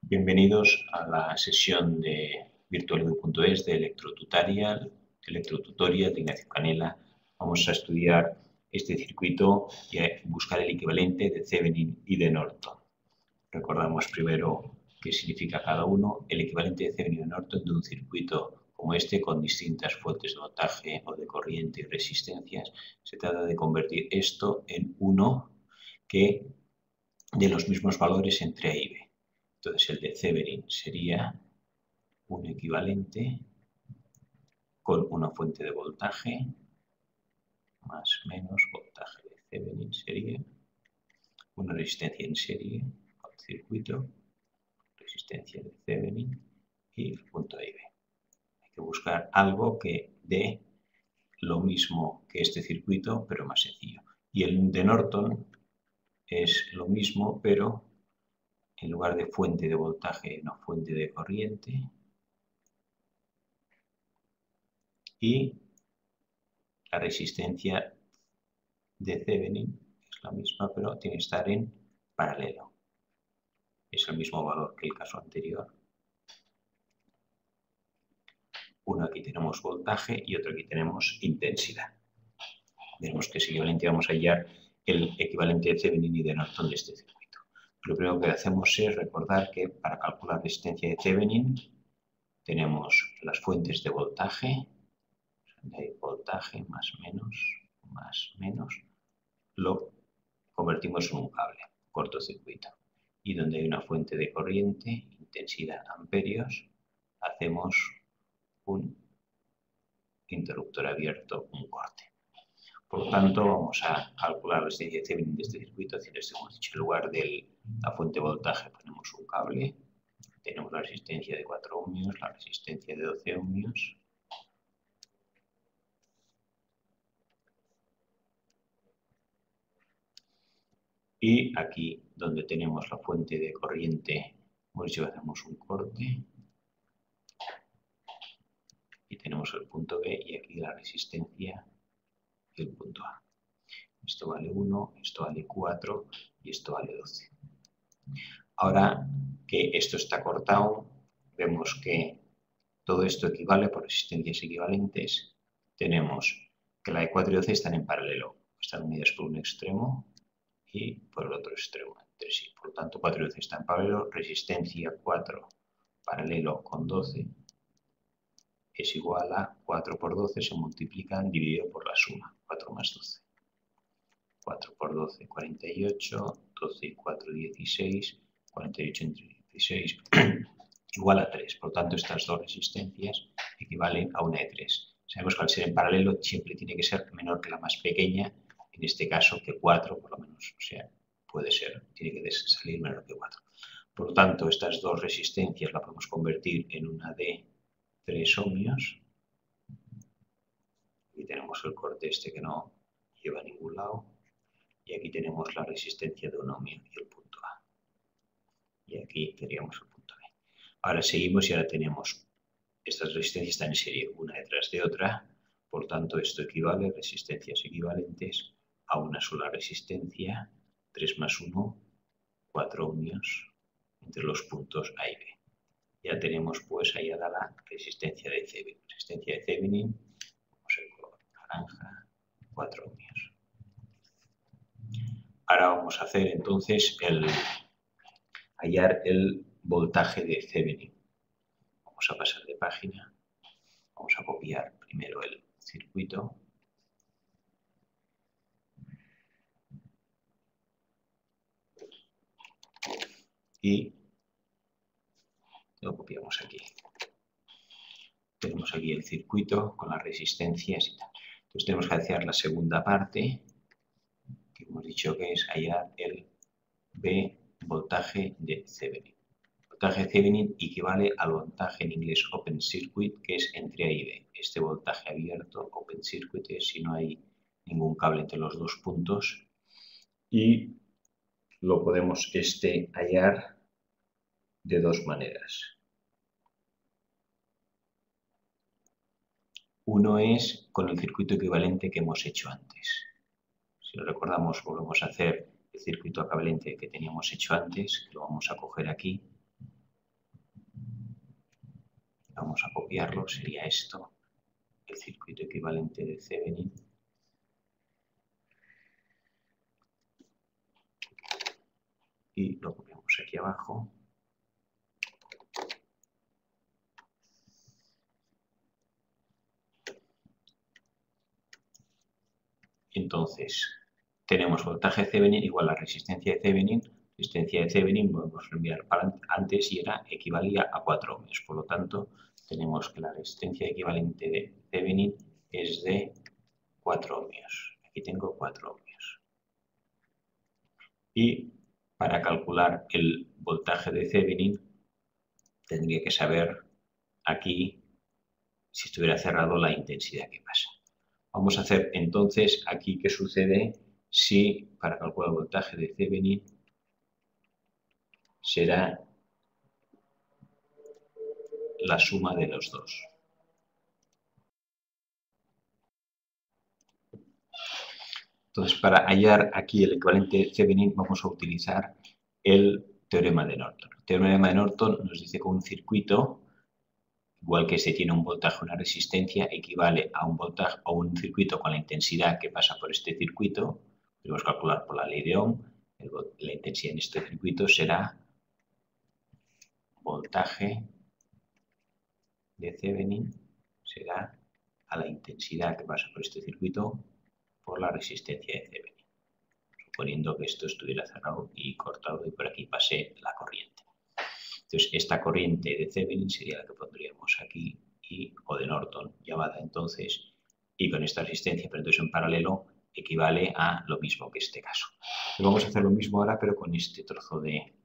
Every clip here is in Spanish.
Bienvenidos a la sesión de virtualedu.es de electrotutorial de Ignacio Canela. Vamos a estudiar este circuito y a buscar el equivalente de Thevenin y de Norton. Recordamos primero qué significa cada uno. El equivalente de Thevenin y de Norton de un circuito como este con distintas fuentes de voltaje o de corriente y resistencias. Se trata de convertir esto en uno que de los mismos valores entre A y B. Entonces el de Thevenin sería un equivalente con una fuente de voltaje más menos voltaje de Thevenin sería una resistencia en serie con circuito, resistencia de Thevenin y el punto A y B. Hay que buscar algo que dé lo mismo que este circuito, pero más sencillo. Y el de Norton es lo mismo, pero en lugar de fuente de voltaje, una fuente de corriente. Y la resistencia de Thevenin es la misma, pero tiene que estar en paralelo. Es el mismo valor que el caso anterior. Uno aquí tenemos voltaje y otro aquí tenemos intensidad. Veremos que es equivalente. Vamos a hallar el equivalente de Thevenin y de Norton de este circuito. Lo primero que hacemos es recordar que para calcular la resistencia de Thevenin tenemos las fuentes de voltaje. De voltaje más menos, lo convertimos en un cable, cortocircuito. Y donde hay una fuente de corriente, intensidad amperios, hacemos un interruptor abierto, un corte. Por lo tanto, vamos a calcular la resistencia de Thevenin de este circuito. Haciendo esto, hemos dicho, en lugar de la fuente de voltaje ponemos un cable. Tenemos la resistencia de 4 ohmios, la resistencia de 12 ohmios. Y aquí, donde tenemos la fuente de corriente, hemos dicho que hacemos un corte. Y tenemos el punto B y aquí la resistencia y el punto A. Esto vale 1, esto vale 4 y esto vale 12. Ahora que esto está cortado, vemos que todo esto equivale por resistencias equivalentes. Tenemos que la de 4 y 12 están en paralelo. Están unidas por un extremo y por el otro extremo entre sí. Por lo tanto, 4 y 12 están en paralelo. Resistencia 4 paralelo con 12 es igual a 4 por 12 se multiplican dividido por la suma, 4 más 12. 4 por 12, 48, 12 y 4, 16, 48 entre 16, igual a 3. Por lo tanto, estas dos resistencias equivalen a una de 3. Sabemos que al ser en paralelo siempre tiene que ser menor que la más pequeña, en este caso que 4, por lo menos, o sea, puede ser, tiene que salir menor que 4. Por lo tanto, estas dos resistencias las podemos convertir en una de 3 ohmios. Aquí tenemos el corte este que no lleva a ningún lado. Y aquí tenemos la resistencia de 1 ohmio y el punto A. Y aquí tendríamos el punto B. Ahora seguimos y ahora tenemos estas resistencias están en serie una detrás de otra. Por tanto, esto equivale, resistencias equivalentes, a una sola resistencia, 3 más 1, 4 ohmios entre los puntos A y B. Ya tenemos pues hallada la resistencia de Thevenin. Resistencia de Thevenin, vamos a ver color naranja, 4 ohmios. Ahora vamos a hacer entonces hallar el voltaje de Thevenin. Vamos a pasar de página. Vamos a copiar primero el circuito. Y lo copiamos aquí. Tenemos aquí el circuito con las resistencias y tal. Entonces tenemos que hacer la segunda parte, que hemos dicho que es hallar el B voltaje de Thevenin. El voltaje de Thevenin equivale al voltaje en inglés Open Circuit, que es entre A y B. Este voltaje abierto, Open Circuit, es si no hay ningún cable entre los dos puntos. Y lo podemos hallar de dos maneras. Uno es con el circuito equivalente que hemos hecho antes. Si lo recordamos, volvemos a hacer el circuito equivalente que teníamos hecho antes, que lo vamos a coger aquí. Vamos a copiarlo, sería esto, el circuito equivalente de Thevenin. Y lo copiamos aquí abajo. Entonces, tenemos voltaje de Thevenin igual a resistencia de Thevenin. Resistencia de Thevenin podemos enviar para antes y equivalía a 4 ohmios. Por lo tanto, tenemos que la resistencia equivalente de Thevenin es de 4 ohmios. Aquí tengo 4 ohmios. Y para calcular el voltaje de Thevenin, tendría que saber aquí, si estuviera cerrado, la intensidad que pasa. Vamos a hacer entonces aquí qué sucede si para calcular el voltaje de Thevenin será la suma de los dos. Entonces, para hallar aquí el equivalente de Thevenin vamos a utilizar el teorema de Norton. El teorema de Norton nos dice que un circuito, igual que se tiene un voltaje o una resistencia, equivale a un voltaje o un circuito con la intensidad que pasa por este circuito. Podemos calcular por la ley de Ohm. La intensidad en este circuito será voltaje de Thevenin, será a la intensidad que pasa por este circuito por la resistencia de Thevenin, suponiendo que esto estuviera cerrado y cortado y por aquí pase la corriente. Entonces, esta corriente de Thevenin sería la que pondríamos aquí, o de Norton, llamada entonces, y con esta resistencia, pero entonces en paralelo, equivale a lo mismo que este caso. Y vamos a hacer lo mismo ahora, pero con este trozo de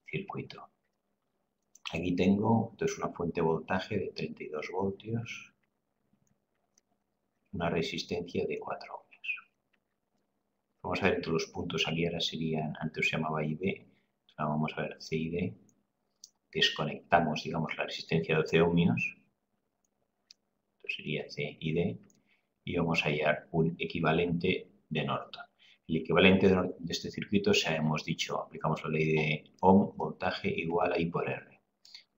circuito. Aquí tengo entonces una fuente de voltaje de 32 voltios, una resistencia de 4 ohmios. Vamos a ver todos los puntos aquí, ahora serían, antes se llamaba ID, ahora vamos a ver C y D. Desconectamos, digamos, la resistencia de 12 ohmios, esto sería C y D, y vamos a hallar un equivalente de Norton. El equivalente de este circuito, ya hemos dicho, aplicamos la ley de Ohm, voltaje igual a I por R.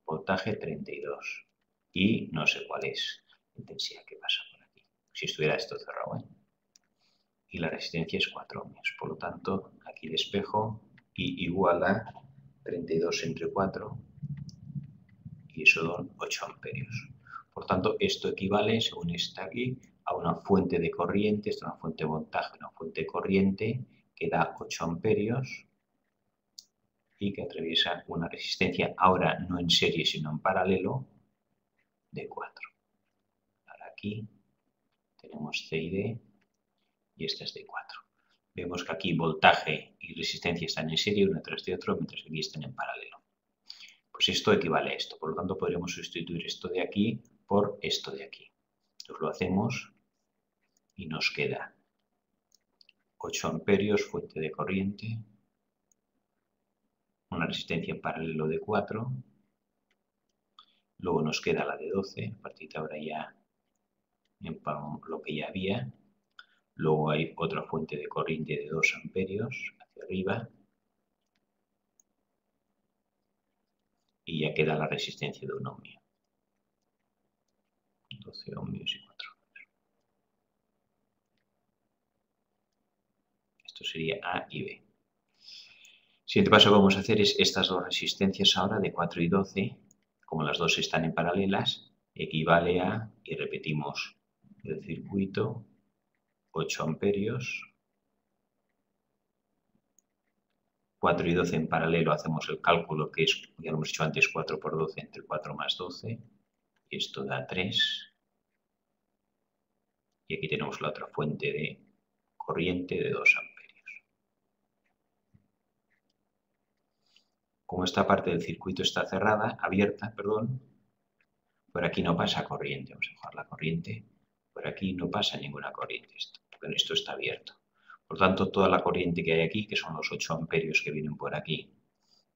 Voltaje 32 y no sé cuál es la intensidad que pasa por aquí, si estuviera esto cerrado, ¿eh? Y la resistencia es 4 ohmios, por lo tanto aquí despejo y igual a 32 entre 4 y eso son 8 amperios. Por tanto, esto equivale, según está aquí, a una fuente de corriente, esta es una fuente de voltaje, una fuente de corriente que da 8 amperios y que atraviesa una resistencia, ahora no en serie sino en paralelo, de 4. Ahora aquí tenemos C y D y esta es de 4. Vemos que aquí voltaje y resistencia están en serie uno tras de otro, mientras que aquí están en paralelo. Pues esto equivale a esto, por lo tanto podremos sustituir esto de aquí por esto de aquí. Entonces lo hacemos y nos queda 8 amperios, fuente de corriente, una resistencia en paralelo de 4, luego nos queda la de 12, a partir de ahora ya lo que ya había, luego hay otra fuente de corriente de 2 amperios hacia arriba y ya queda la resistencia de 1 ohmio. 12 ohmios y 4 ohmios. Esto sería A y B. El siguiente paso que vamos a hacer es estas dos resistencias ahora de 4 y 12, como las dos están en paralelas, equivale a, y repetimos el circuito, 8 amperios, 4 y 12 en paralelo, hacemos el cálculo que es, ya lo hemos dicho antes, 4 por 12 entre 4 más 12, y esto da 3. Y aquí tenemos la otra fuente de corriente de 2 amperios. Como esta parte del circuito está abierta, por aquí no pasa corriente, vamos a dejar la corriente, por aquí no pasa ninguna corriente, esto está abierto. Por tanto, toda la corriente que hay aquí, que son los 8 amperios que vienen por aquí,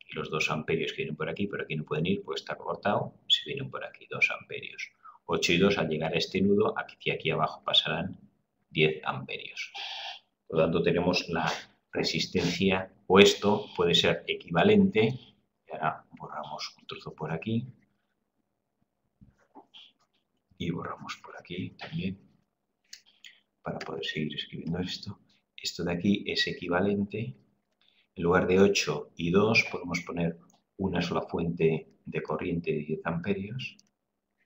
y los 2 amperios que vienen por aquí no pueden ir, pues está cortado, se vienen por aquí 2 amperios. 8 y 2 al llegar a este nudo, aquí abajo pasarán 10 amperios. Por lo tanto, tenemos la resistencia, o esto puede ser equivalente, y ahora borramos un trozo por aquí, Y borramos por aquí también para poder seguir escribiendo esto. Esto de aquí es equivalente. En lugar de 8 y 2 podemos poner una sola fuente de corriente de 10 amperios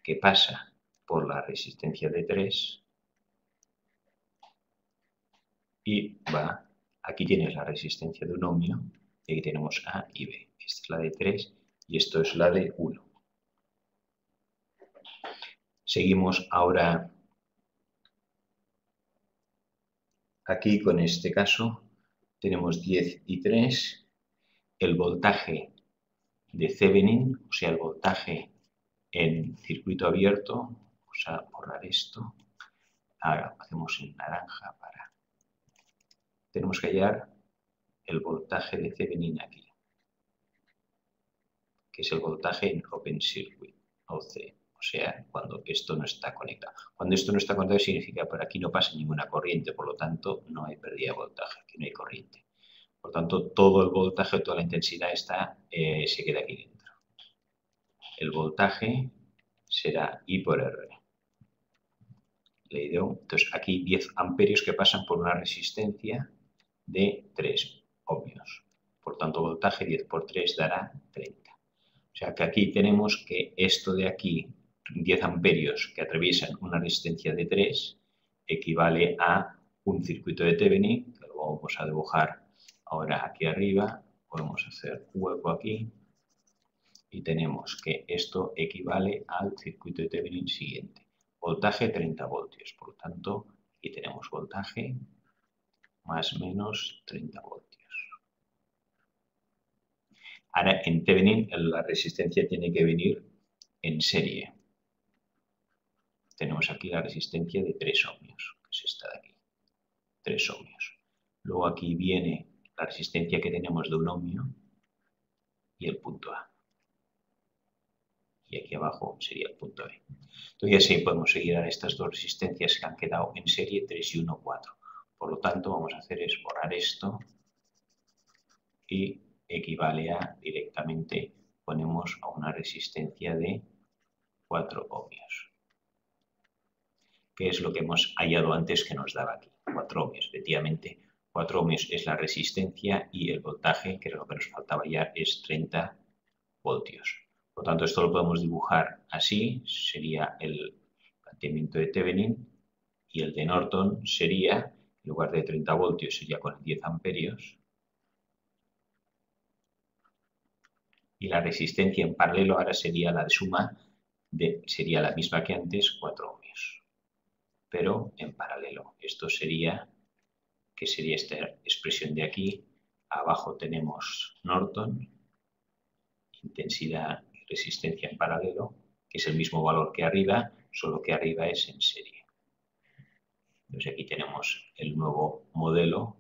que pasa por la resistencia de 3 y va. Aquí tienes la resistencia de un ohmio y aquí tenemos A y B. Esta es la de 3 y esto es la de 1. Seguimos ahora aquí con este caso. Tenemos 10 y 3. El voltaje de Thevenin, o sea, el voltaje en circuito abierto. Vamos a borrar esto. Ahora hacemos en naranja para... Tenemos que hallar el voltaje de Thevenin aquí, que es el voltaje en Open Circuit, OC. O sea, cuando esto no está conectado. Cuando esto no está conectado significa que por aquí no pasa ninguna corriente, por lo tanto no hay pérdida de voltaje, aquí no hay corriente. Por tanto, todo el voltaje, toda la intensidad se queda aquí dentro. El voltaje será I por R. Entonces, aquí 10 amperios que pasan por una resistencia de 3 ohmios. Por tanto, voltaje 10 por 3 dará 30. O sea que aquí tenemos que esto de aquí, 10 amperios que atraviesan una resistencia de 3, equivale a un circuito de Thevenin, que lo vamos a dibujar ahora aquí arriba. Podemos hacer hueco aquí y tenemos que esto equivale al circuito de Thevenin siguiente. Voltaje 30 voltios, por lo tanto, aquí tenemos voltaje más o menos 30 voltios. Ahora, en Thevenin la resistencia tiene que venir en serie. Tenemos aquí la resistencia de 3 ohmios, que es esta de aquí. 3 ohmios. Luego aquí viene la resistencia que tenemos de 1 ohmio y el punto A. Y aquí abajo sería el punto B. Entonces así podemos seguir a estas dos resistencias que han quedado en serie 3 y 1, 4. Por lo tanto, vamos a hacer es borrar esto y equivale a directamente ponemos a una resistencia de 4 ohmios. ¿Qué es lo que hemos hallado antes que nos daba aquí? 4 ohmios. Efectivamente, 4 ohmios es la resistencia y el voltaje, que es lo que nos faltaba hallar, es 30 voltios. Por lo tanto, esto lo podemos dibujar así. Sería el planteamiento de Thevenin y el de Norton sería, en lugar de 30 voltios, sería con 10 amperios. Y la resistencia en paralelo ahora sería la de suma, sería la misma que antes, 4 ohmios. Pero en paralelo. Esto sería, que sería esta expresión de aquí. Abajo tenemos Norton, intensidad y resistencia en paralelo, que es el mismo valor que arriba, solo que arriba es en serie. Entonces aquí tenemos el nuevo modelo,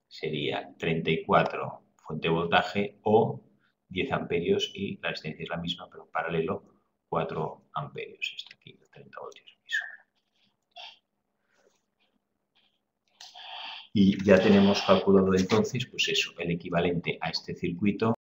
sería 34 fuente de voltaje o 10 amperios y la resistencia es la misma, pero en paralelo 4 amperios. Está aquí, 30 voltios. Y ya tenemos calculado entonces, pues eso, el equivalente a este circuito